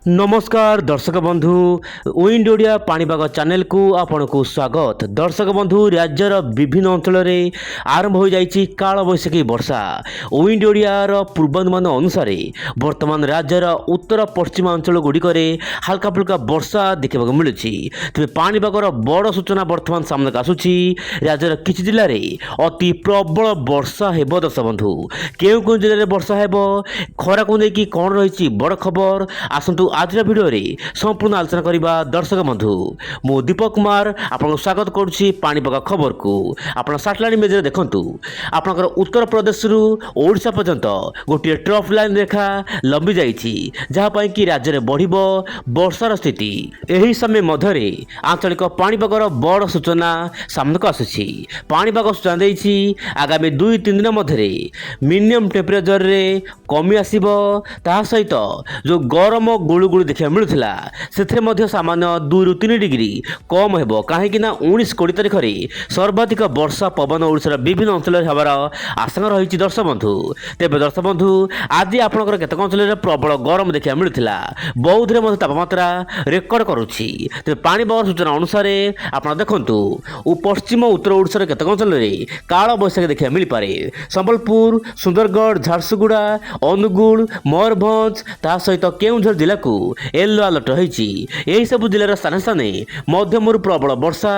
नमस्कार दर्शक बंधु विंड ओडिया पाणीपाग चैनल को आपन को स्वागत। दर्शक बंधु राज्यर विभिन्न अंचल में आरंभ हो जाइए काल बैशाखी वर्षा। विंड ओडियार पूर्वानुमान अनुसार वर्तमान राज्यर उत्तर पश्चिम अंचल गुड़िक हल्का फुल्का वर्षा देखा मिलूँ। तेज पाणीपागर बड़ सूचना बर्तमान सामना आसूची। राज्यर किसी जिले में अति प्रबल वर्षा हेब। दर्शक बंधु केउ जिले में वर्षा हेब, खरा को लेकिन कौन रही बड़ खबर आसतु आज भिडियो संपूर्ण आलोचना करवा। दर्शक बंधु मु दीपक कुमार आपको स्वागत करुच्ची पाणीपाग खबर को। आप सैटेलाइट इमेज देखु आपंकर उत्तर प्रदेश रु ओडिशा पर्यंत गोटे ट्रफ लाइन रेखा लंबी जाइछि, जहाँपाई कि राज्य में बढ़ वर्षार स्थिति। यही समय मध्य आंचलिक पाणीपागर बड़ सूचना सामना आसुछि। पाणीपाग सूचना देछि आगामी 2-3 दिन मध्य मिनिमम टेम्परेचर रे कमी आसीबो। ता सहित जो गरम गुळुगुळु देखा मिलुथिला से सामान्य 2-3 डिग्री कम हेबो। कहीं 19-20 तारिख में सर्वाधिक वर्षा पवन ओडिशार विभिन्न अंचल होबार आशंका रही। दर्शक बंधु तेज दर्शक बंधु आज आपंकर केतक अंचल प्रबल गरम देखा मिलुथिला, बौद्ध में तापमात्रा रेकर्ड करुच्ची। तेज पाणीपाग सूचना अनुसार आप देखु पश्चिम उत्तर ओडिशार केतक अंचल काल बैशाखी देखा मिल पारे। संबलपुर, सुंदरगढ़, झारसुगुड़ा, अनुगुल, मयूरभंज ता सहित केउंझर जिला को येलो अलर्ट रही। यही सब जिलार स्थान स्थाने मध्यम प्रबल वर्षा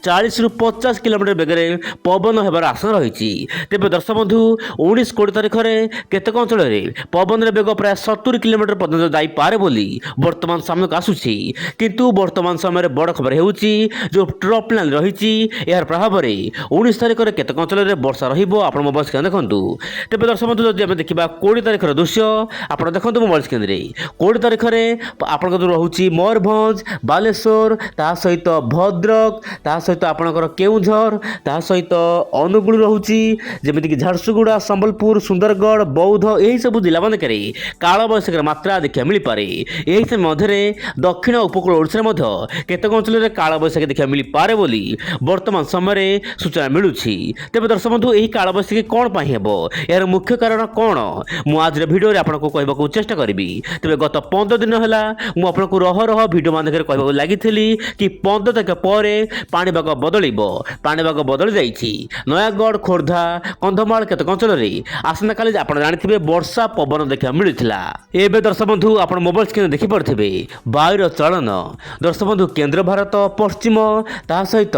40-50 किलोमीटर बेगे पवन होबार आशंका रही। तेज दर्शक बंधु 19-20 तारिख में केतक अंचल पवन बेग प्राय 70 किलोमीटर पर्यंत जापे बोली वर्तमान सामना आसूची। किंतु वर्तमान समय बड़ खबर होउची जो ट्रफ लाइन रही यार प्रभाव में 19 तारिख में केतक अंचल वर्षा रहा। मोबाइल स्क्रीन देखु। तेज दर्शक बंधु जब आम देखा 20 तारिखर दृश्य आप देखो मोबाइल स्क्रीन 20 तारिख में आपंकर जो रोचे मयूरभंज, बालेश्वर ता सहित भद्रक ता सहित आपंकर केउंझर ता सहित अनुगुल रोचे जमीक झारसुगुड़ा, संबलपुर, सुंदरगढ़, बौद्ध यही सब जिला मानक काल बैशाखी मात्रा देखा मिल पारे। यही समय मध्य दक्षिण उपकूल ओडिशा केतक अंचल काल बैशाखी देखा मिल पारे बोली वर्तमान समय सूचना मिलूँ। तेज दर्शक बंधु यही काल बैशाखी कौन पाई हेबो, यार मुख्य कारण कौन मु आज भिडियो आपको कहवाक चेष्टा करी। तेज गत 15 दिन है मुझे रह रह भिड मानक कहवाक लगी कि 15 तारिख पर पाणीपाग बदल पाणीपाग बदल जाइए। नयागढ़, खोर्धा, कंधमाल केतक अंचल आसंता काली आप जानते वर्षा पवन देखा मिलूला। एवं दर्शक बंधु आप मोबाइल स्क्रीन देखिपे वायुर चलन। दर्शक बंधु केन्द्र भारत, पश्चिम ता सहित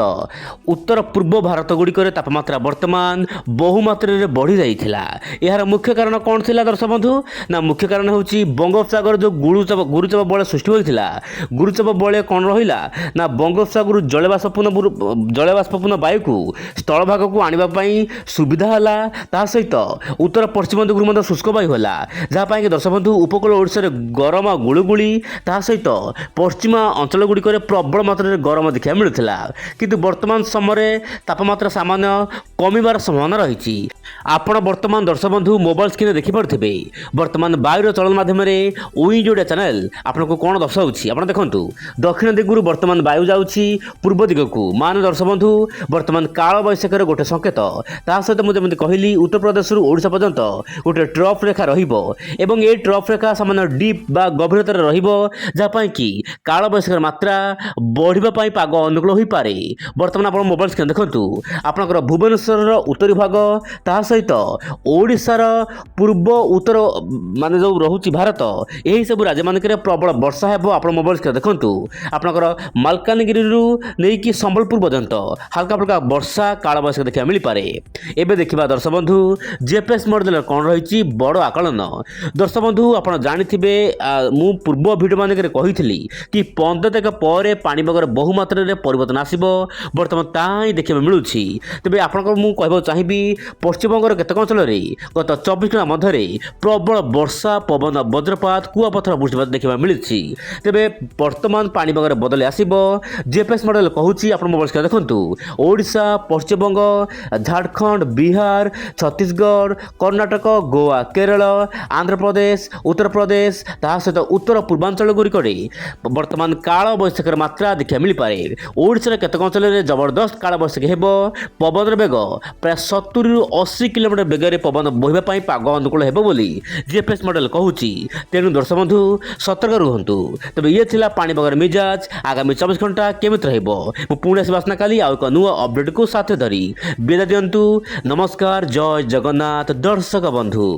उत्तर पूर्व भारत गुड़िक तापमात्रा वर्तमान बहुमात्रा बढ़ी जाइथिला। यार मुख्य कारण कौन थिला दर्शक बंधु ना मुख्य कारण होची बंगोपसागर जो गुरुचाप बल सृष्टि होता। गुरुचाप बल कौन रहा ना बंगोपसागर जलबाष्पूर्ण वायु को स्थल भाग को आने सुविधा है। सहित उत्तर पश्चिम दिगु शुष्क वायु है, जहाँपाई कि दर्शक बंधु उपकूल ओडिशा गरम गुळुगुळी ता सहित पश्चिम अंचल गुड़िक प्रबल मात्रा गरम देखा मिलूला। किंतु वर्तमान समय तापमात्रा सामान्य कमिबार संभावना रही। आपण वर्तमान दर्शक बंधु मोबाइल स्क्रीन देखिपे वर्तमान वायुर चलन माध्यम विंड ओडिया चैनल आपको कौन दर्शाऊँ। आप देखु दक्षिण दिगु वर्तमान वायु जाऊँगी पूर्व दिग को। मान दर्शक बंधु वर्तमान काल बैशाखीर गोटे संकेत। ता सहित मुझे कहली उत्तर प्रदेश ओडिशा पर्यंत गोटे ट्रफ रेखा रही ये ट्रफ रेखा सामान्य डीप बा गभीरतार रही कि काल बैशाखीर मात्रा बढ़ापी पाग अनुकूल हो पारे। बर्तमान आप मोबाइल स्क्रीन देखु आपंकर भुवनेश्वर उत्तरी भाग ता सहित ओडिशार पूर्व उत्तर मान जो रोचे भारत यही सब राज्य मानक प्रबल वर्षा है। आप मोबाइल स्क्रीन देखु आपंकर मालकानगिरी नहीं कि संबलपुर पर्यंत हल्का फुल्का वर्षा काल बैशाखी देखा मिल पारे। एवं देखा दर्शक बंधु जीपीएस मॉडल कौन रही बड़ आकलन। दर्शक बंधु आप जानते मु पूर्व भिडियो मानक कही कि 15 तारिख पर पाणीपाग बहुमात्रा परिवर्तन आसो बर्तमान ताही देखा मिलूँ। तेज आप कहना चाहिए पश्चिमबंगर केतक अंचल गत 24 घंटा मध्य प्रबल वर्षा पवन वज्रपात कुआपथर वृष्टिपात देखा मिली। तेरे वर्तमान पाणीपाग बदल आसो जीपीएस मॉडल कहूँ। आप मोबाइल स्क्रीन देखु ओडिशा, पश्चिमबंग, झारखंड, बिहार, छत्तीसगढ़, कर्णाटक, गोवा, केरल, आंध्र प्रदेश, उत्तर प्रदेश ता सहित उत्तर पूर्वांचल गुड़िक वर्तमान काल बैशाखीर मात्रा देखा मिल पारे। ओडिशार केतक अंचल जबरदस्त काल बैशाखी हेब। पवन बेग प्राय 70-80 किलोमीटर बेगे पवन बोहिबा पाग अनुकूल हेब बोली जीपीएस मॉडल कहूँ। तेणु दर्शक बंधु ସତର୍କ ରୁହନ୍ତୁ। ତେବେ ଇଏ ଥିଲା ପାଣିପାଗର ମିଜାଜ। ଆଗାମୀ 24 ଘଣ୍ଟା କେମିତି ରହିବ ମୁଁ ପୁଣି ଆସିବି ଆସନ୍ତାକାଲି ଆଉ ଏକ ନୂଆ ଅପଡେଟ୍କୁ ସାଥେ ଧରି। ବିଦାୟ ଦିଅନ୍ତୁ। ନମସ୍କାର, ଜୟ ଜଗନ୍ନାଥ ଦର୍ଶକ ବନ୍ଧୁ।